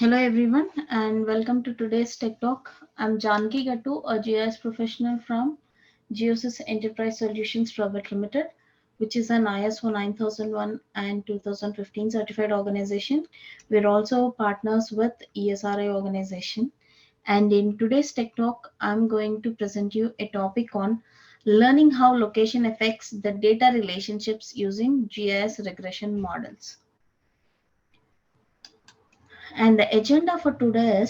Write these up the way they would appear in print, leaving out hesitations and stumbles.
Hello everyone and welcome to today's Tech Talk. I'm Janki Gattu, a GIS professional from Geosys Enterprise Solutions Private Limited, which is an ISO 9001 and 2015 certified organization. We're also partners with ESRI organization. And in today's Tech Talk, I'm going to present you a topic on learning how location affects the data relationships using GIS regression models. And the agenda for today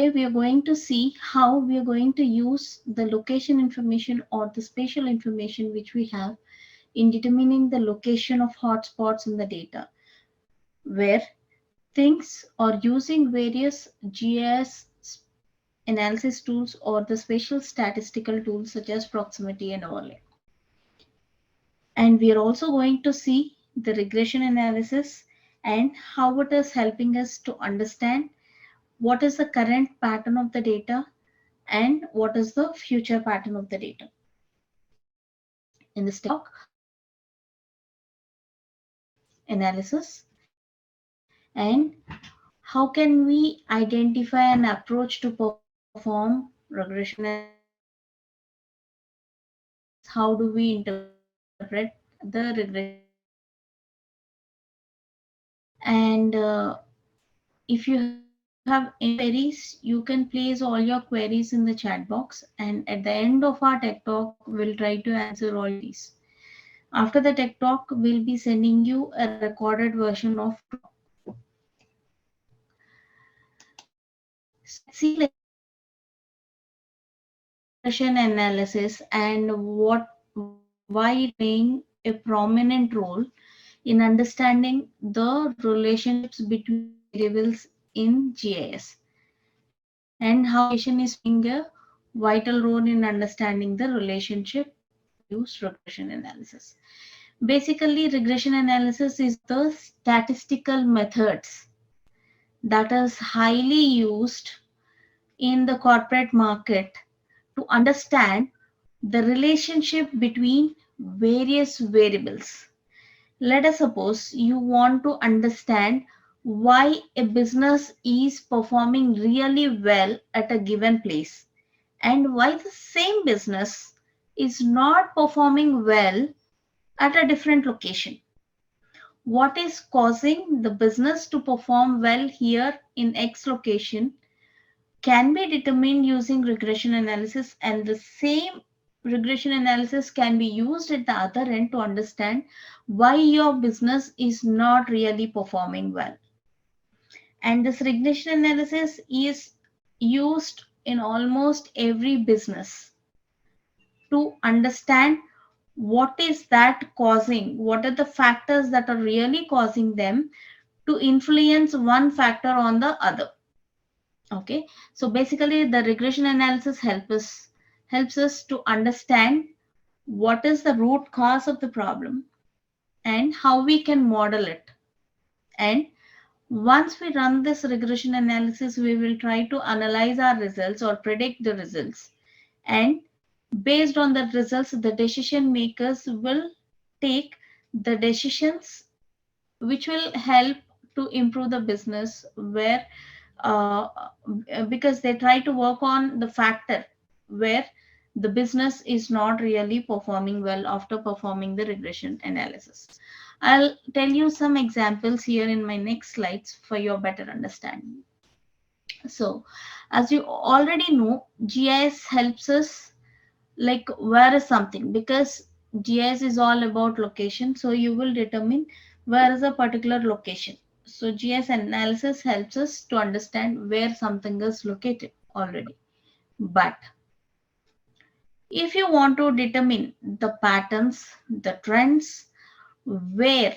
we are going to see how we are going to use the location information or the spatial information which we have in determining the location of hotspots in the data, where things are using various GIS analysis tools or the spatial statistical tools such as proximity and overlay. And we are also going to see the regression analysis and how it is helping us to understand what is the current pattern of the data and what is the future pattern of the data. In this talk, analysis and how can we identify an approach to perform regression analysis, how do we interpret the regression analysis, and if you have any queries, you can place all your queries in the chat box, and at the end of our tech talk, we'll try to answer all your queries. After the tech talk, we'll be sending you a recorded version of talk. So let's see like regression analysis and why it playing a prominent role in understanding the relationships between the variables in GIS and how location is playing a vital role in understanding the relationship use regression analysis. Basically, regression analysis is the statistical methods that is highly used in the corporate market to understand the relationship between various variables. Let us suppose you want to understand why a business is performing really well at a given place and why the same business is not performing well at a different location. What is causing the business to perform well here in X location can be determined using regression analysis, and the same regression analysis can be used at the other end to understand why your business is not really performing well. And this regression analysis is used in almost every business to understand what is that causing, what are the factors that are really causing them to influence one factor on the other. Okay, so basically the regression analysis helps us to understand what is the root cause of the problem and how we can model it. And once we run this regression analysis, we will try to analyze our results or predict the results. And based on the results, the decision makers will take the decisions which will help to improve the business, where uh, because they try to work on the factor where the business is not really performing well after performing the regression analysis. I'll tell you some examples here in my next slides for your better understanding. So, as you already know, GIS helps us like where is something, because GIS is all about location. So you will determine where is a particular location. So GIS analysis helps us to understand where something is located already. But if you want to determine the patterns, the trends, where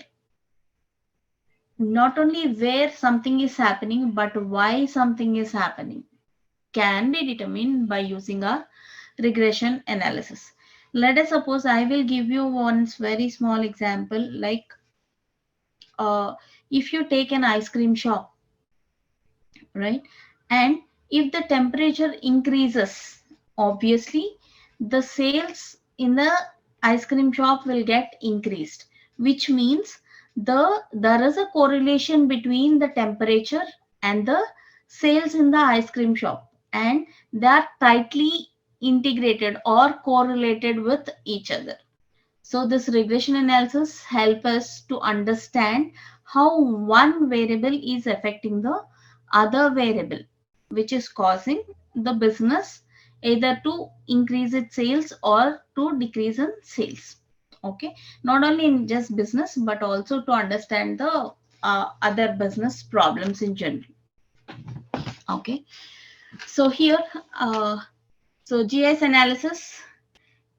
not only where something is happening, but why something is happening can be determined by using a regression analysis. Let us suppose I will give you one very small example, like if you take an ice cream shop, right? And if the temperature increases, obviously the sales in the ice cream shop will get increased, which means there is a correlation between the temperature and the sales in the ice cream shop, and they are tightly integrated or correlated with each other. So this regression analysis help us to understand how one variable is affecting the other variable, which is causing the business either to increase its sales or to decrease in sales. Okay, not only in just business but also to understand the other business problems in general. Okay, so here, uh, so GIS analysis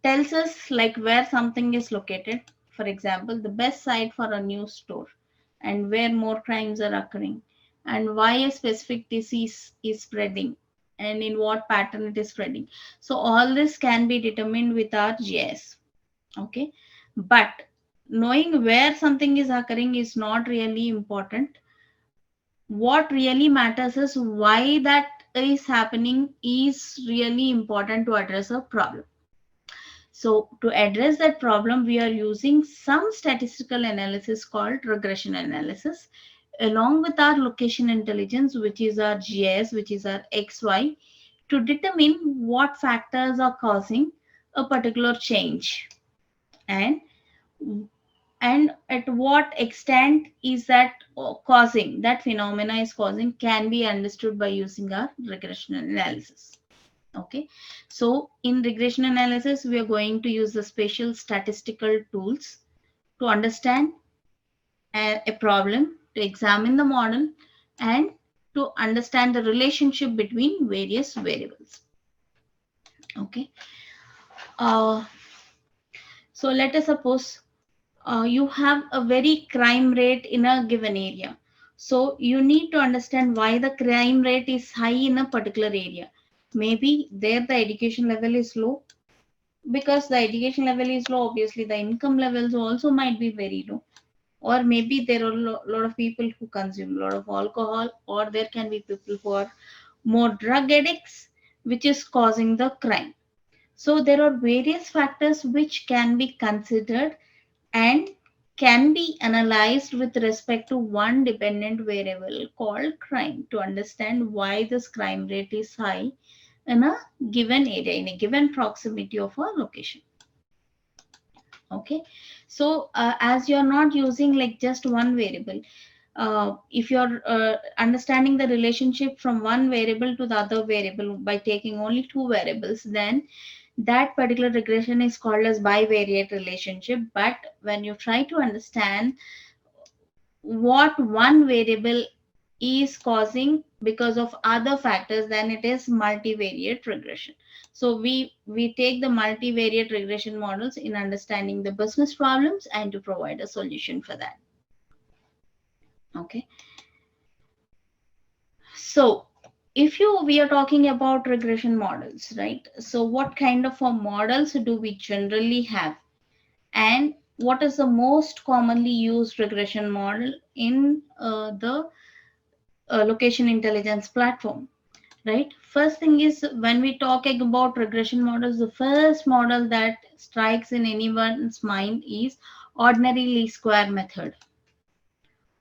tells us like where something is located. For example, the best site for a new store, and where more crimes are occurring, and why a specific disease is spreading, and in what pattern it is spreading. So all this can be determined with our GIS. Okay, but knowing where something is occurring is not really important. What really matters is why that is happening is really important to address a problem. So to address that problem, we are using some statistical analysis called regression analysis along with our location intelligence, which is our GIS, which is our XY, to determine what factors are causing a particular change, and at what extent is that causing, that phenomena is causing, can be understood by using our regression analysis. Okay, so in regression analysis, we are going to use the spatial statistical tools to understand a problem, to examine the model, and to understand the relationship between various variables. Okay, uh, so let us suppose you have a very crime rate in a given area. So you need to understand why the crime rate is high in a particular area. Maybe there the education level is low. Because the education level is low, obviously the income levels also might be very low. Or maybe there are a lot of people who consume a lot of alcohol, or there can be people who are more drug addicts, which is causing the crime. So there are various factors which can be considered and can be analyzed with respect to one dependent variable called crime, to understand why this crime rate is high in a given area, in a given proximity of a location. Okay, so as you're not using like just one variable, if you're understanding the relationship from one variable to the other variable by taking only two variables, then that particular regression is called as bivariate relationship. But when you try to understand what one variable is causing because of other factors, then it is multivariate regression. So we take the multivariate regression models in understanding the business problems and to provide a solution for that. Okay, so if you we are talking about regression models, right? So what kind of models do we generally have, and what is the most commonly used regression model in the location intelligence platform? Right, first thing is, when we talking about regression models, the first model that strikes in anyone's mind is ordinary least square method,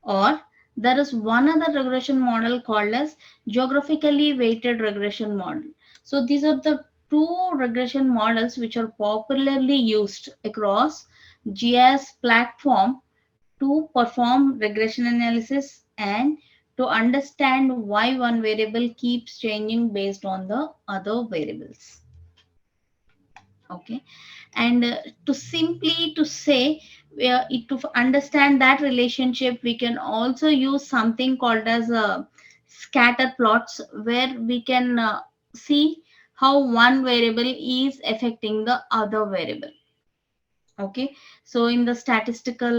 or there is one other regression model called as geographically weighted regression model. So these are the two regression models which are popularly used across GIS platform to perform regression analysis and to understand why one variable keeps changing based on the other variables. Okay, and to simply to say, to understand that relationship, we can also use something called as scatter plots, where we can see how one variable is affecting the other variable. Okay, so in the statistical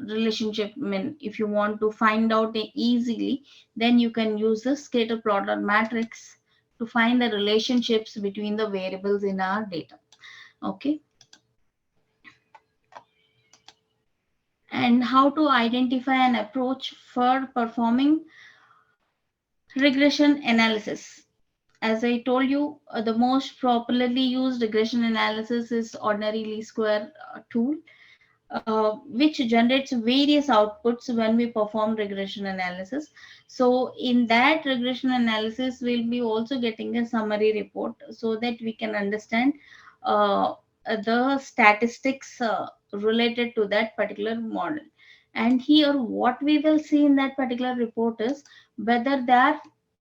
relationship, I mean, if you want to find out easily, then you can use the scatter plot or matrix to find the relationships between the variables in our data. Okay, and how to identify an approach for performing regression analysis. As I told you, the most popularly used regression analysis is ordinary least square tool. which generates various outputs when we perform regression analysis. So in that regression analysis, we'll be also getting a summary report so that we can understand the statistics related to that particular model. And here, what we will see in that particular report is whether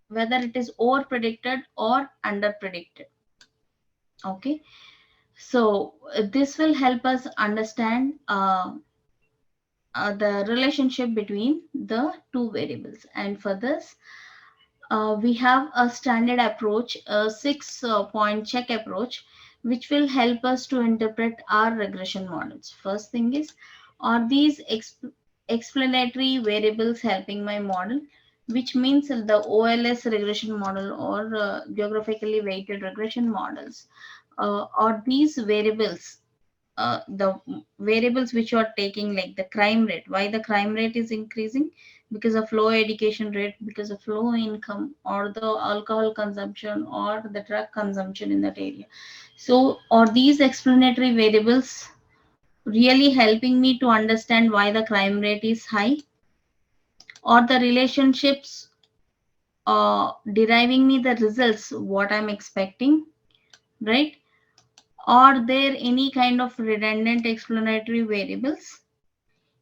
it is over predicted or under predicted. Okay, so this will help us understand the relationship between the two variables. And for this, we have a standard approach, a 6 point check approach, which will help us to interpret our regression models. First thing is, are these explanatory variables helping my model? Which means the OLS regression model or geographically weighted regression models. Are these variables the variables which you are taking, like the crime rate, why the crime rate is increasing? Because of low education rate, because of low income, or the alcohol consumption or the drug consumption in that area. So are these explanatory variables really helping me to understand why the crime rate is high? Or the relationships deriving me the results what I'm expecting, right? Are there any kind of redundant explanatory variables?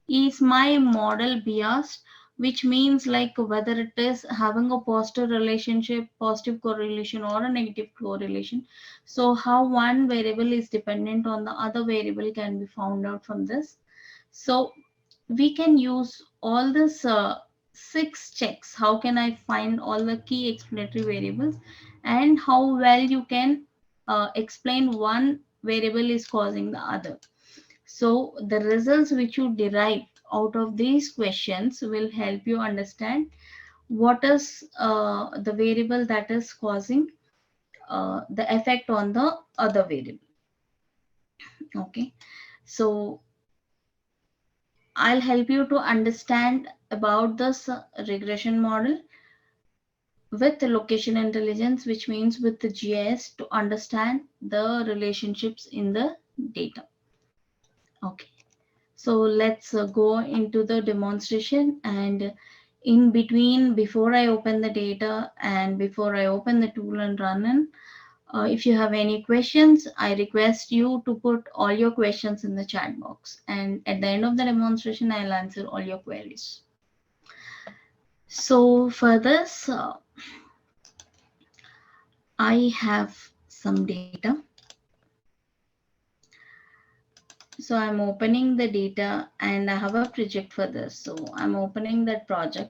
Is my model biased? Which means like whether it is having a positive relationship, positive correlation, or a negative correlation. So how one variable is dependent on the other variable can be found out from this. So we can use all this 6 checks. How can I find all the key explanatory variables, and how well you can explain one variable is causing the other. So the results which you derive out of these questions will help you understand what is the variable that is causing the effect on the other variable. Okay, so I'll help you to understand about this regression model with location intelligence, which means with the GIS, to understand the relationships in the data. Okay. So let's go into the demonstration, and in between, before I open the data and before I open the tool and run in, if you have any questions, I request you to put all your questions in the chat box, and at the end of the demonstration, I'll answer all your queries. So for this, I have some data. So I'm opening the data and I have a project for this. So I'm opening that project.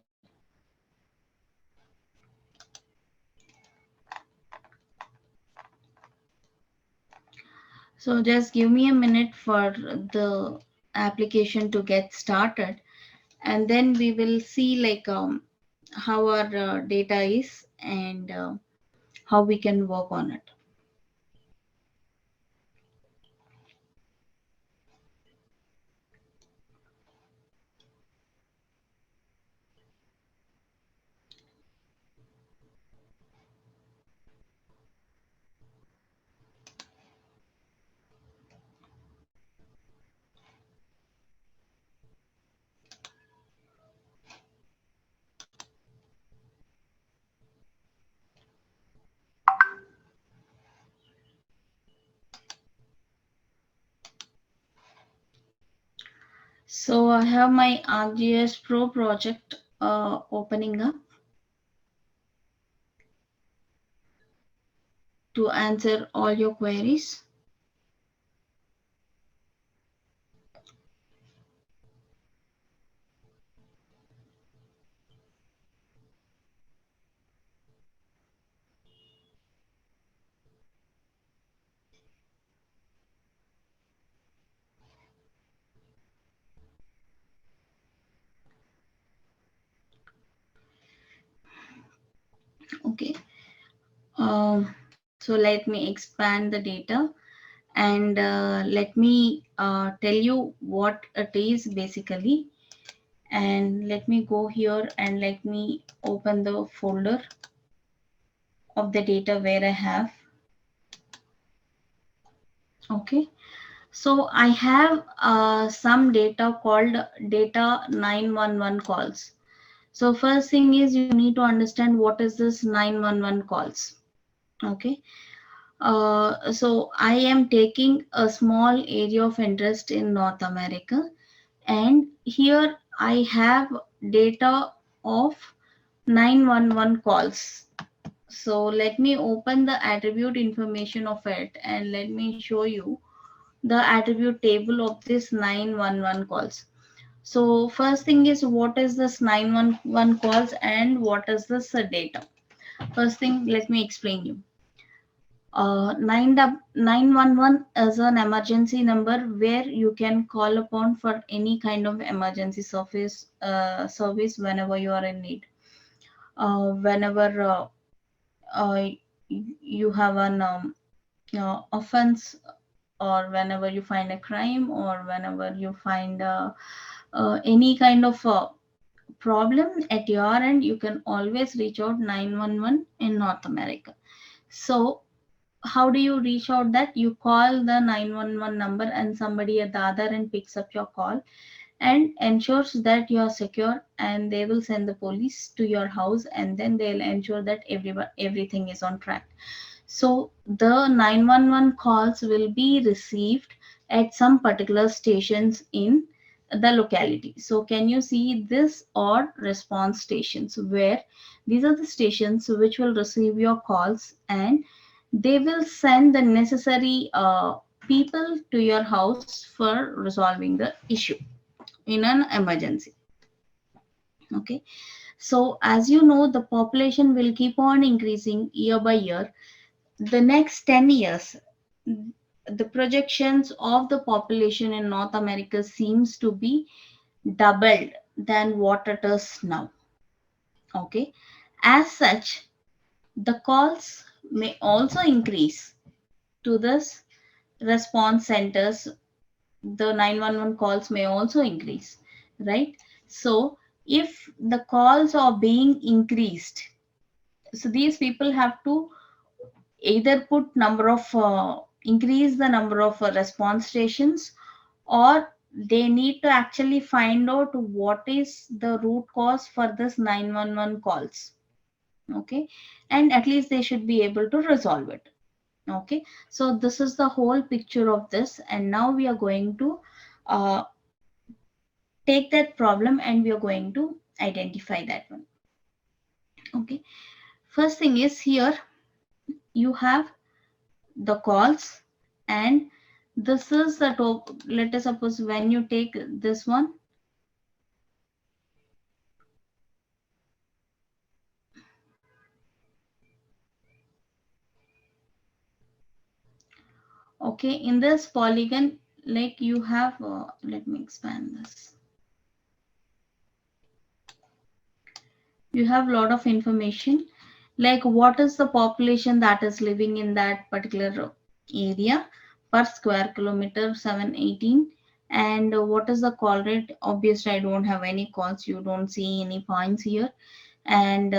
So just give me a minute for the application to get started, and then we will see like how our data is and how we can work on it. So I have my ArcGIS Pro project opening up to answer all your queries. Okay. So let me expand the data, and let me tell you what it is basically. And let me go here and let me open the folder of the data where I have. Okay. So I have some data called data 911 calls. So first thing is you need to understand what is this 911 calls. Okay. So I am taking a small area of interest in North America, and here I have data of 911 calls. So let me open the attribute information of it and let me show you the attribute table of this 911 calls. So first thing is what is this 911 calls and what is this data. First thing, let me explain you. 911 is an emergency number where you can call upon for any kind of emergency service whenever you are in need. Whenever uh, you have an offense, or whenever you find a crime, or whenever you find any kind of problem at your end, you can always reach out 911 in North America. So how do you reach out that? You call the 911 number and somebody at the other end picks up your call and ensures that you are secure, and they will send the police to your house, and then they'll ensure that everything is on track. So the 911 calls will be received at some particular stations in the locality. So can you see this or response stations, where these are the stations which will receive your calls, and they will send the necessary people to your house for resolving the issue in an emergency. Okay. So as you know, the population will keep on increasing year by year. The next 10 years, the projections of the population in North America seems to be doubled than what it is now. Okay. As such, the calls may also increase to this response centers. The 911 calls may also increase, right? So if the calls are being increased, so these people have to either put number of increase the number of response stations, or they need to actually find out what is the root cause for this 911 calls. Okay. And at least they should be able to resolve it. Okay. So this is the whole picture of this, and now we are going to uh, take that problem and we are going to identify that one. Okay. First thing is, here you have the calls, and this is the top. Let us suppose when you take this one, okay, in this polygon, like you have let me expand this. You have a lot of information, like what is the population that is living in that particular area per square kilometer, 718. And what is the call rate? Obviously I don't have any calls, you don't see any points here. And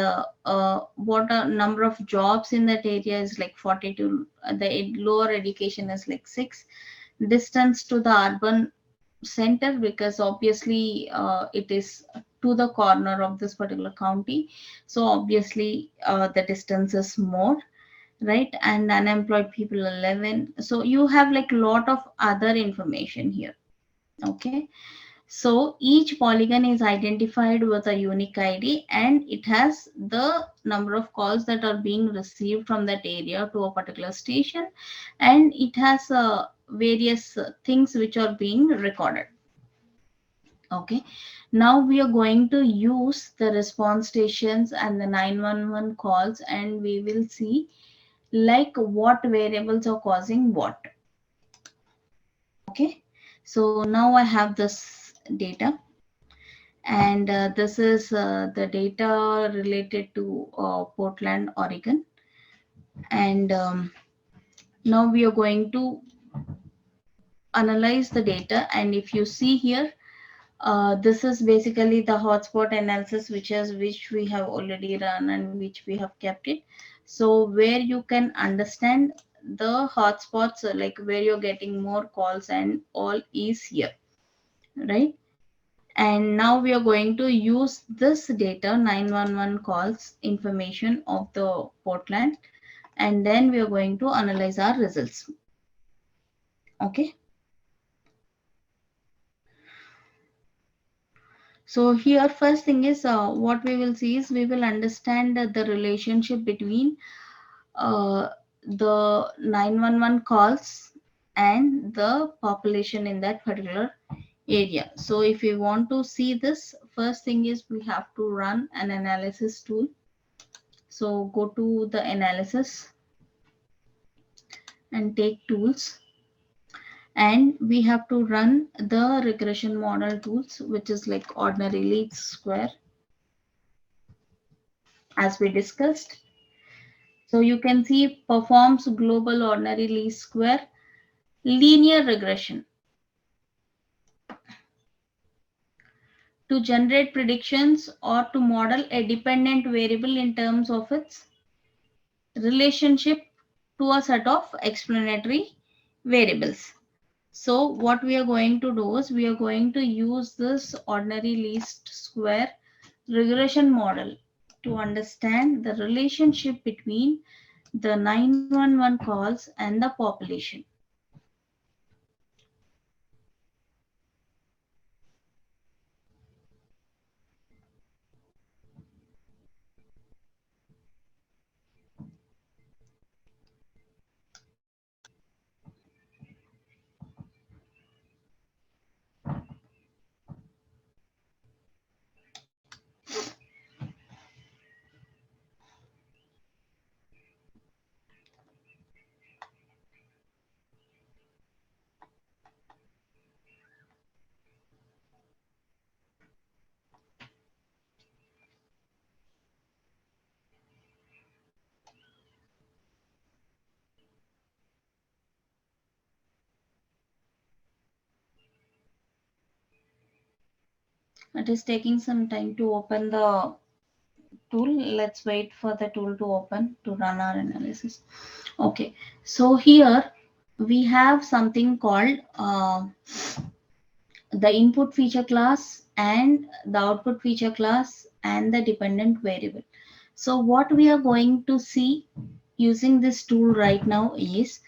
what a number of jobs in that area is like 42. The lower education is like 6. Distance to the urban center, because obviously it is to the corner of this particular county, so obviously the distance is more, right? And unemployed people 11. So you have like lot of other information here. Okay. So each polygon is identified with a unique ID, and it has the number of calls that are being received from that area to a particular station, and it has various things which are being recorded. Okay. Now we are going to use the response stations and the 911 calls, and we will see like what variables are causing what. Okay. So now I have this data, and this is the data related to Portland, Oregon. And now we are going to analyze the data. And if you see here, this is basically the hotspot analysis, which we have already run and which we have kept it. So where you can understand the hotspots, like where you're getting more calls and all, is here, right? And now we are going to use this data, 911 calls information of the Portland, and then we are going to analyze our results. Okay. So here first thing is, what we will see is we will understand the relationship between the 911 calls and the population in that particular area. So if we want to see this, first thing is we have to run an analysis tool. So go to the analysis and take tools, and we have to run the regression model tools, which is like ordinary least square, as we discussed. So you can see performs global ordinary least square linear regression to generate predictions or to model a dependent variable in terms of its relationship to a set of explanatory variables. So what we are going to do is we are going to use this ordinary least square regression model to understand the relationship between the 911 calls and the population. It is taking some time to open the tool. Let's wait for the tool to open to run our analysis. Okay, so here we have something called the input feature class and the output feature class and the dependent variable. So what we are going to see using this tool right now is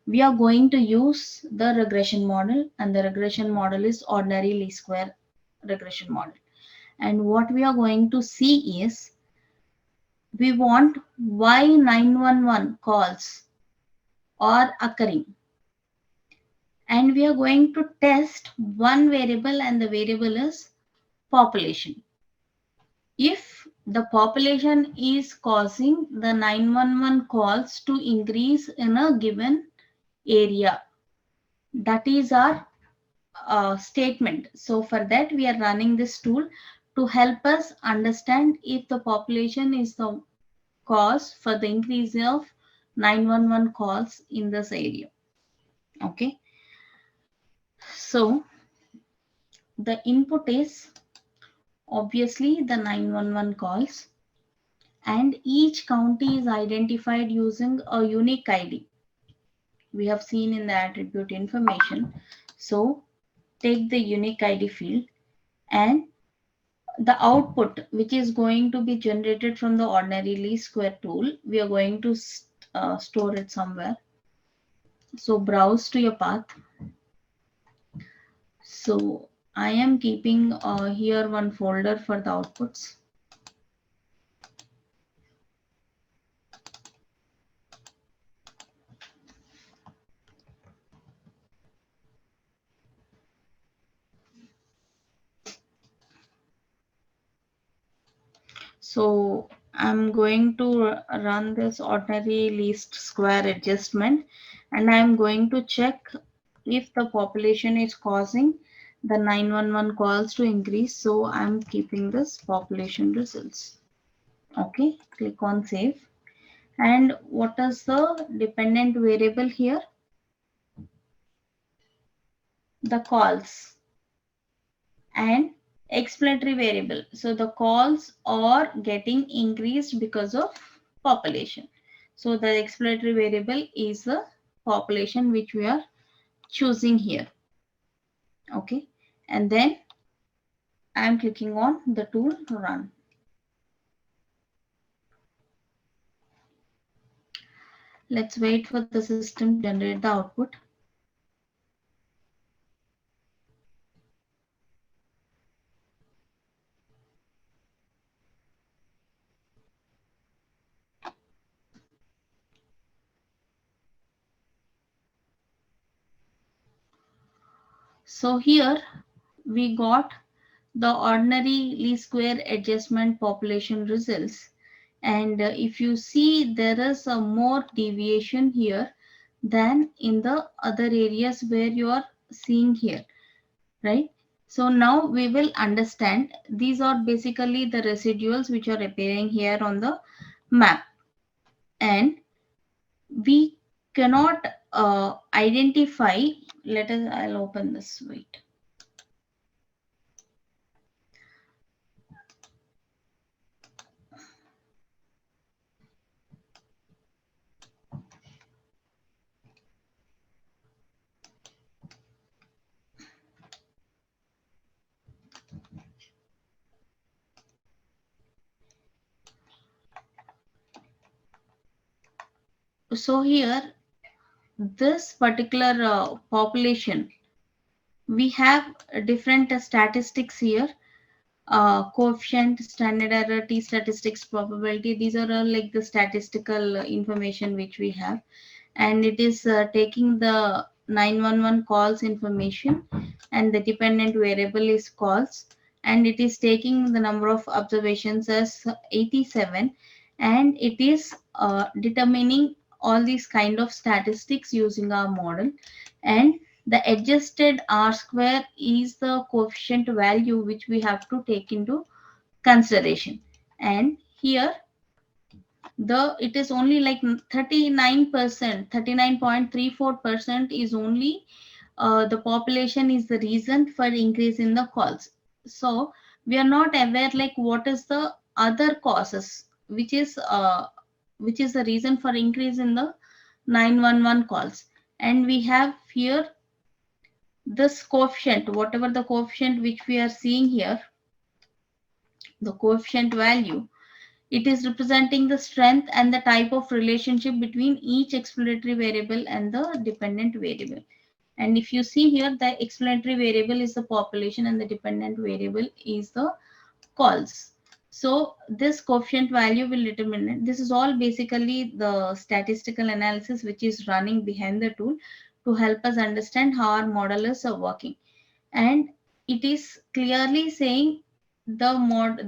we are going to use the regression model, and the regression model is ordinary least square regression model. And what we are going to see is we want why 911 calls are occurring, and we are going to test one variable, and the variable is population. If the population is causing the 911 calls to increase in a given area, that is our statement. So for that we are running this tool to help us understand if the population is the cause for the increase of 911 calls in this area. Okay, so the input is obviously the 911 calls, and each county is identified using a unique ID we have seen in the attribute information. So take the unique ID field, and the output, which is going to be generated from the ordinary least square tool, we are going to store it somewhere. So browse to your path. So I am keeping here one folder for the outputs. So I'm going to run this ordinary least square adjustment, and I'm going to check if the population is causing the 911 calls to increase. So I'm keeping this population results. Okay, click on save. And what is the dependent variable here? The calls and explanatory variable. So the calls are getting increased because of population. So the exploratory variable is the population which we are choosing here. Okay, and then I am clicking on the tool run. Let's wait for the system to generate the output. So here we got the ordinary least square adjustment population results. And if you see, there is a more deviation here than in the other areas where you are seeing here, right? So now we will understand these are basically the residuals which are appearing here on the map, and we cannot identify. I'll open this. Wait. So here, this particular population, we have different statistics here, coefficient, standard error, t statistics, probability. These are all like the statistical information which we have, and it is taking the 911 calls information, and the dependent variable is calls, and it is taking the number of observations as 87, and it is determining all these kind of statistics using our model. And the adjusted r square is the coefficient value which we have to take into consideration. And here the it is only like 39%, 39.34% is only the population is the reason for increase in the calls. So we are not aware like what is the other causes which is the reason for increase in the 911 calls. And we have here this coefficient, whatever the coefficient which we are seeing here, the coefficient value, it is representing the strength and the type of relationship between each exploratory variable and the dependent variable. And if you see here, the exploratory variable is the population and the dependent variable is the calls. So this coefficient value will determine it. This is all basically the statistical analysis which is running behind the tool to help us understand how our model is working. And it is clearly saying the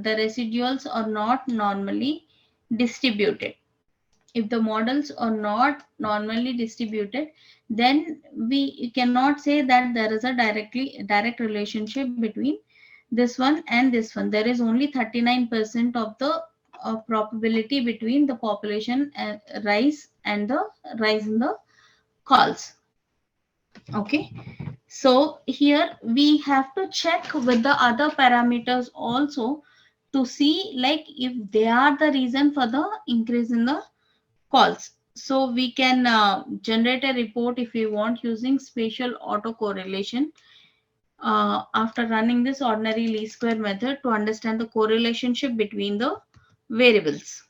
residuals are not normally distributed. If the models are not normally distributed, then we cannot say that there is a direct relationship between this one and this one. There is only 39% of the probability between the population rise and the rise in the calls. Okay, so here we have to check with the other parameters also to see like if they are the reason for the increase in the calls. So we can generate a report if we want using spatial autocorrelation after running this ordinary least square method to understand the correlationship between the variables.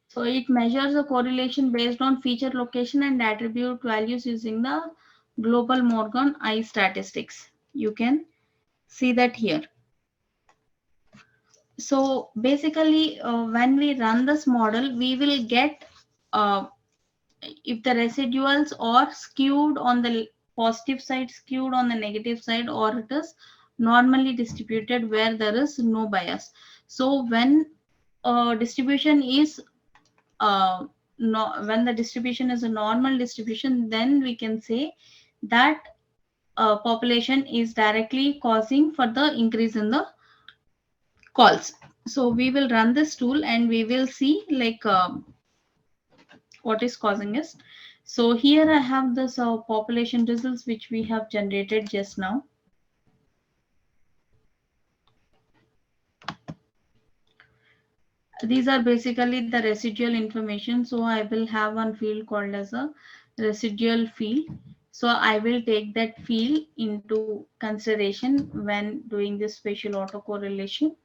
So it measures the correlation based on feature location and attribute values using the global Morgan I statistics. You can see that here. So basically, when we run this model, we will get if the residuals are skewed on the positive side, skewed on the negative side, or it is normally distributed where there is no bias. So when distribution is no, when the distribution is a normal distribution, then we can say that population is directly causing for the increase in the calls. So we will run this tool and we will see like what is causing us. So here I have this population results which we have generated just now. These are basically the residual information. So I will have one field called as a residual field. So I will take that field into consideration when doing this spatial autocorrelation.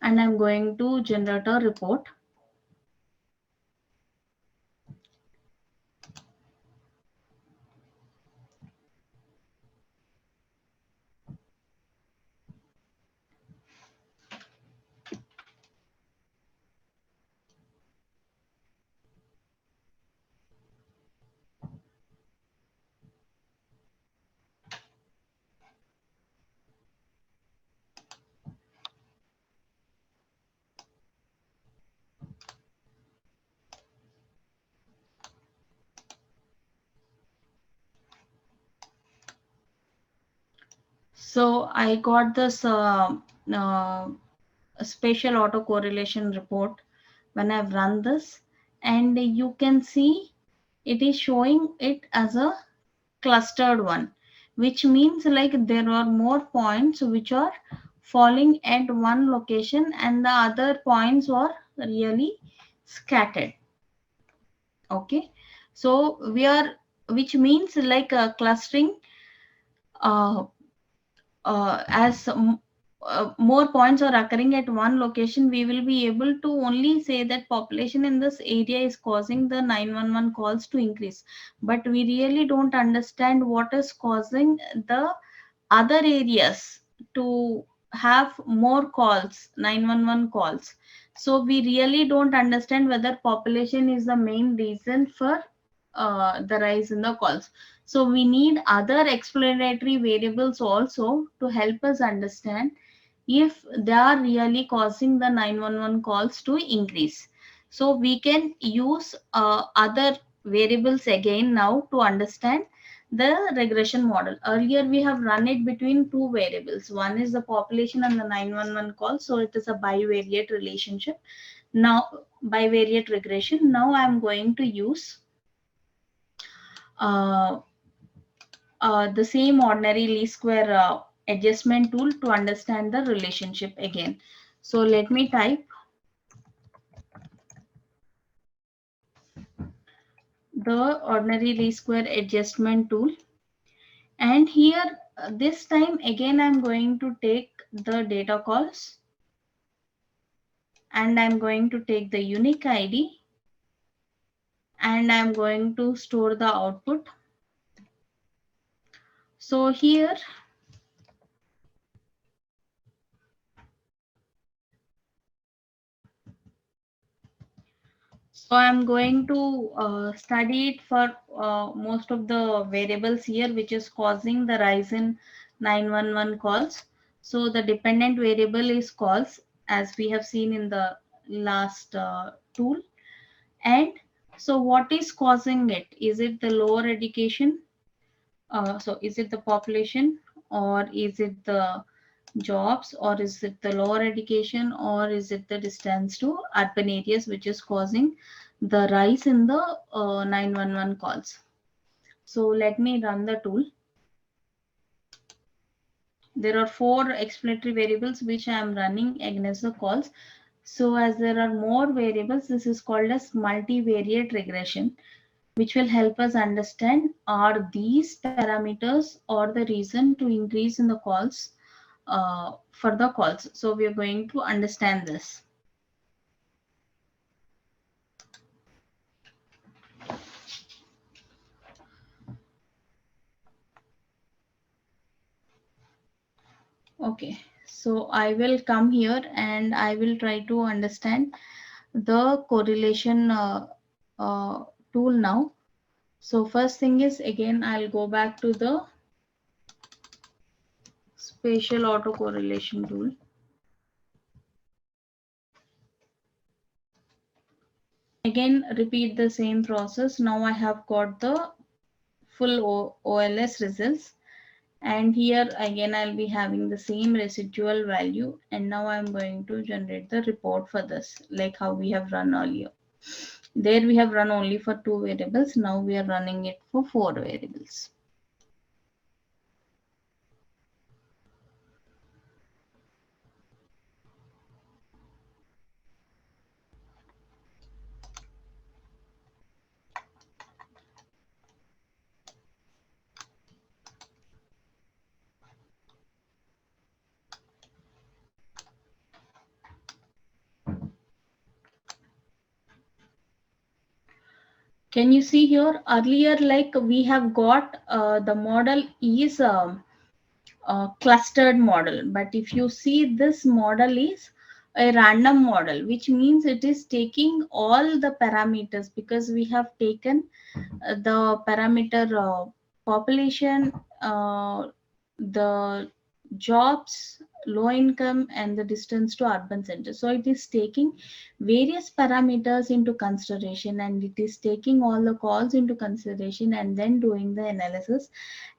And I'm going to generate a report. So I got this spatial autocorrelation report when I've run this, and you can see it is showing it as a clustered one, which means like there are more points which are falling at one location and the other points are really scattered. Okay, so we are, which means like clustering, uh, as more points are occurring at one location, we will be able to only say that population in this area is causing the 911 calls to increase. But we really don't understand what is causing the other areas to have more calls, 911 calls. So we really don't understand whether population is the main reason for the rise in the calls. So we need other explanatory variables also to help us understand if they are really causing the 911 calls to increase. So we can use other variables again now to understand the regression model. Earlier we have run it between two variables. One is the population and the 911 call. So it is a bivariate relationship. Now bivariate regression. Now I am going to use uh, the same ordinary least square adjustment tool to understand the relationship again. So let me type the ordinary least square adjustment tool, and here this time again I'm going to take the data calls and I'm going to take the unique ID and I'm going to store the output. So here so I'm going to study it for most of the variables here, which is causing the rise in 911 calls. So the dependent variable is calls, as we have seen in the last tool. And so what is causing it? Is it the lower education? So is it the population, or is it the jobs, or is it the lower education, or is it the distance to urban areas which is causing the rise in the 911 calls? So let me run the tool. There are four explanatory variables which I am running against the calls. So as there are more variables, this is called as multivariate regression, which will help us understand are these parameters or the reason to increase in the calls for the calls. So we are going to understand this. Okay, so I will come here and I will try to understand the correlation uh, tool now. So first thing is, again I'll go back to the spatial autocorrelation tool. Again repeat the same process. Now I have got the full OLS results, and here again I'll be having the same residual value, and now I'm going to generate the report for this like how we have run earlier. There we have run only for 2 variables. Now we are running it for 4 variables. Can you see here earlier, like we have got the model is clustered model, but if you see this model is a random model, which means it is taking all the parameters, because we have taken the parameter population, the jobs, low income, and the distance to urban centers. So it is taking various parameters into consideration, and it is taking all the calls into consideration and then doing the analysis.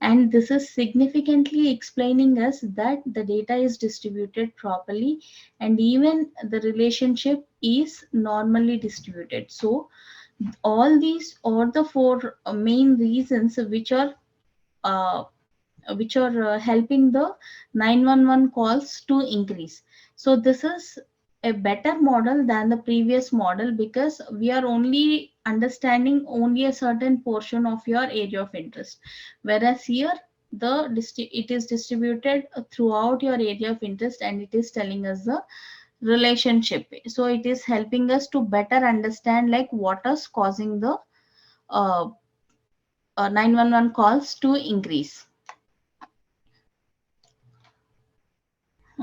And this is significantly explaining us that the data is distributed properly, and even the relationship is normally distributed. So all these are the four main reasons uh, which are helping the 911 calls to increase. So this is a better model than the previous model, because we are only understanding only a certain portion of your area of interest, whereas here it is distributed throughout your area of interest, and it is telling us the relationship. So it is helping us to better understand like what is causing the uh, 911 calls to increase.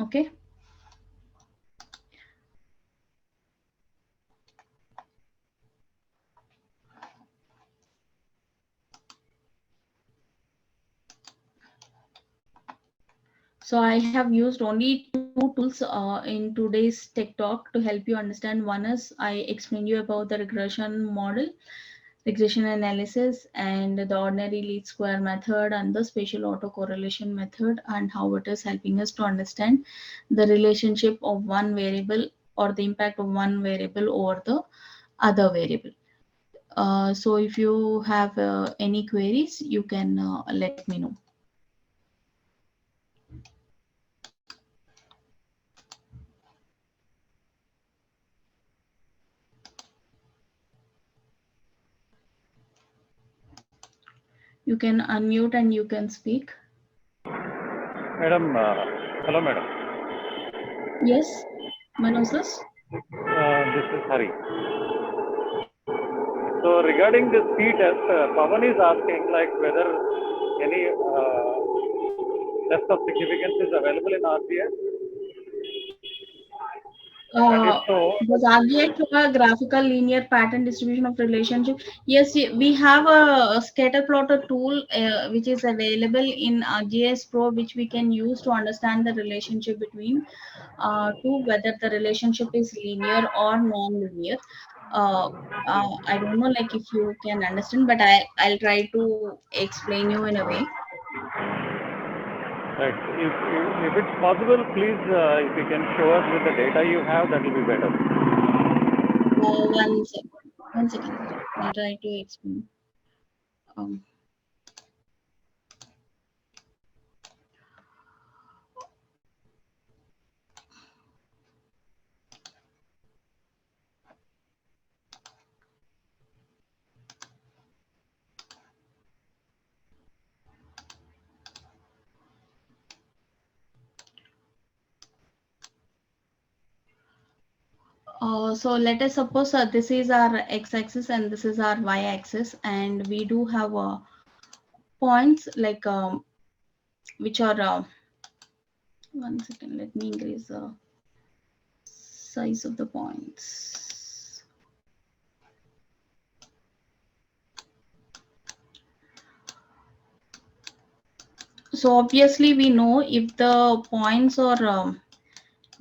Okay. So I have used only two tools in today's Tech Talk to help you understand. One is I explained you about the regression model, regression analysis, and the ordinary least square method, and the spatial autocorrelation method, and how it is helping us to understand the relationship of one variable, or the impact of one variable over the other variable. So if you have any queries, you can let me know. You can unmute and you can speak. Madam, hello, madam. Yes, Manosis. This is Hari. So regarding this P test, Pawan is asking like whether any test of significance is available in RCS, and if so, Does RGI show a graphical linear pattern distribution of relationship? Yes, we have a scatter plotter tool which is available in GIS Pro, which we can use to understand the relationship between two, whether the relationship is linear or non-linear. I don't know, like if you can understand, but I'll try to explain you in a way. right, if it's possible, please, if you can show us with the data you have, that will be better. One second, one second. I'll try to explain. Um, so let us suppose this is our x-axis and this is our y-axis, and we do have points like which are one second. Let me increase the size of the points. So obviously we know if the points are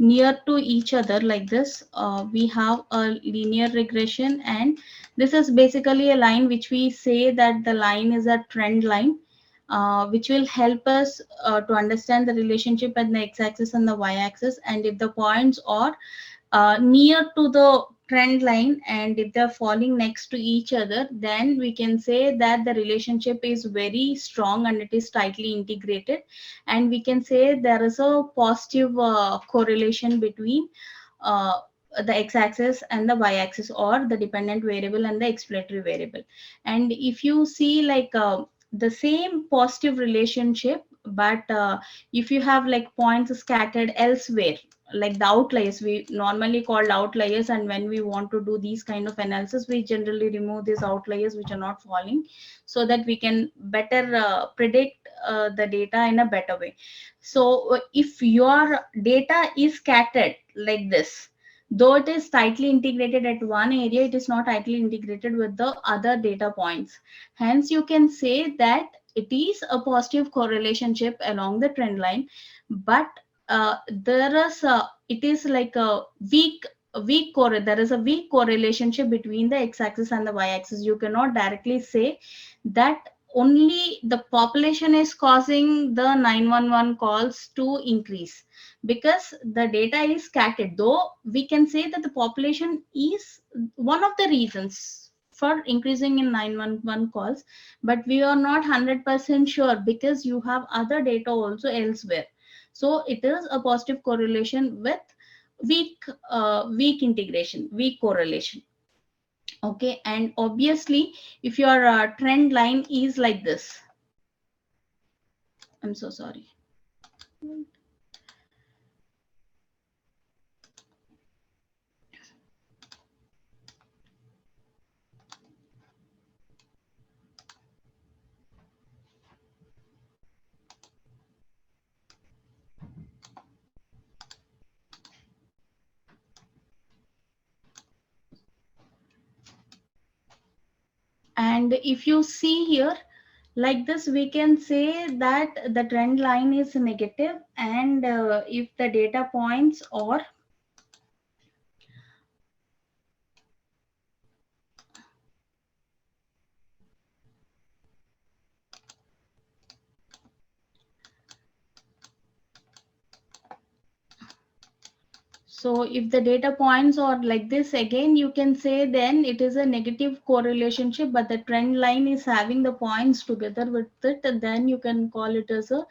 near to each other like this, we have a linear regression, and this is basically a line which we say that the line is a trend line, which will help us to understand the relationship at the x-axis and the y-axis. And if the points are near to the trend line, and if they're falling next to each other, then we can say that the relationship is very strong and it is tightly integrated, and we can say there is a positive correlation between uh, the x-axis and the y-axis, or the dependent variable and the explanatory variable. And if you see like the same positive relationship, but if you have like points scattered elsewhere, like the outliers, we normally called outliers, and when we want to do these kind of analysis, we generally remove these outliers which are not falling, so that we can better predict the data in a better way. So if your data is scattered like this, though it is tightly integrated at one area, it is not tightly integrated with the other data points. Hence you can say that it is a positive correlationship along the trend line, but there is it is like a there is a weak correlationship between the x-axis and the y-axis. You cannot directly say that only the population is causing the 911 calls to increase, because the data is scattered. Though we can say that the population is one of the reasons for increasing in 911 calls, but we are not 100% sure, because you have other data also elsewhere. So it is a positive correlation with weak integration, weak correlation. Okay, and obviously if your trend line is like this, I'm so sorry, and if you see here like this, we can say that the trend line is negative, and if the data points or so if the data points are like this, again you can say then it is a negative correlationship, but the trend line is having the points together with it, and then you can call it as a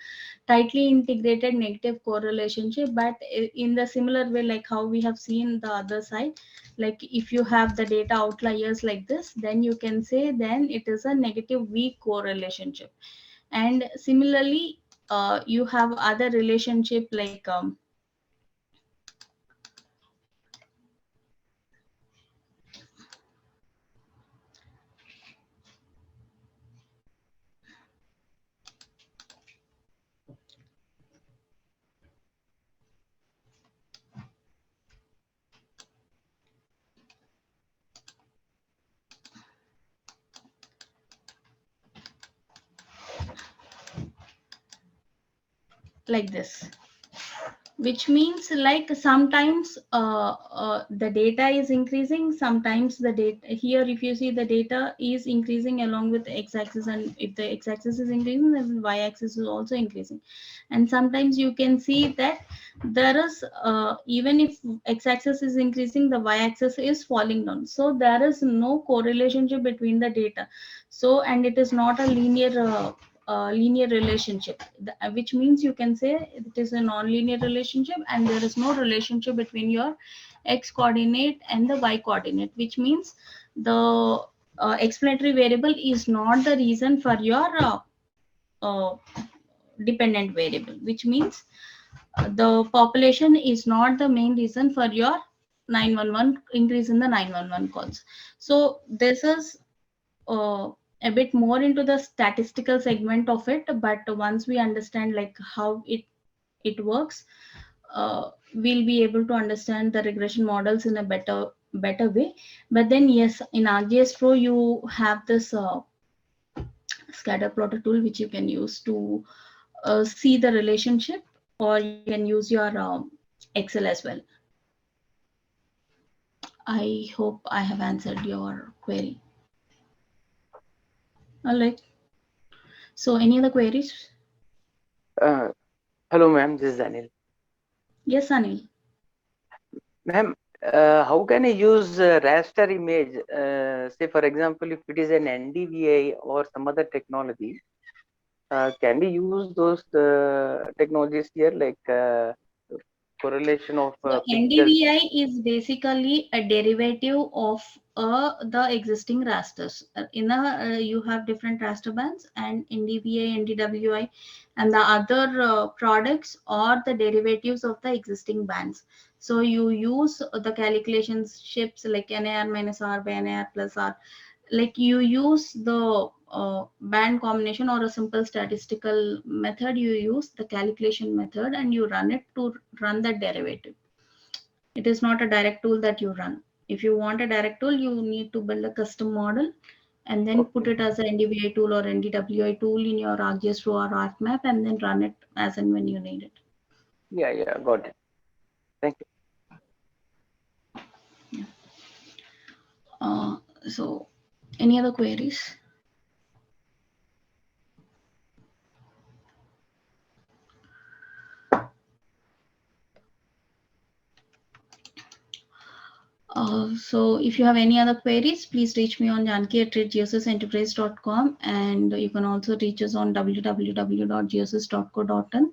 tightly integrated negative correlationship. But in the similar way, like how we have seen the other side, like if you have the data outliers like this, then you can say then it is a negative weak correlationship. And similarly you have other relationship like this, which means like sometimes the data is increasing, sometimes the data here, if you see, the data is increasing along with the x-axis, and if the x-axis is increasing, then y-axis is also increasing. And sometimes you can see that there is even if x-axis is increasing, the y-axis is falling down, so there is no correlation between the data. So, and it is not a linear relationship, which means you can say it is a non-linear relationship, and there is no relationship between your x coordinate and the y coordinate, which means the explanatory variable is not the reason for your uh, dependent variable, which means the population is not the main reason for your 911 increase in the 911 calls. So this is uh, a bit more into the statistical segment of it, but once we understand like how it works, we'll be able to understand the regression models in a better way. But then yes, in ArcGIS Pro you have this scatter plotter tool which you can use to see the relationship, or you can use your Excel as well. I hope I have answered your query. All right. So any other queries? Hello, ma'am. This is Anil. Yes, Anil. Ma'am, how can I use raster image? Say, for example, if it is an NDVI or some other technology, can we use those technologies here, like correlation of So pixels? NDVI is basically a derivative of the existing rasters. You have different raster bands, and NDVI, NDWI, and the other products are the derivatives of the existing bands. So you use the calculation ships like NAR minus R by NAR plus R. Like you use the band combination or a simple statistical method. You use the calculation method and you run it to run the derivative. It is not a direct tool that you run. If you want a direct tool, you need to build a custom model and then put Okay. it as an NDVI tool or NDWI tool in your ArcGIS or ArcMap and then run it as and when you need it. Yeah, yeah, got it. Thank you. So, any other queries? So if you have any other queries, please reach me on janki@geosisenterprise.com, and you can also reach us on www.geosis.co.in.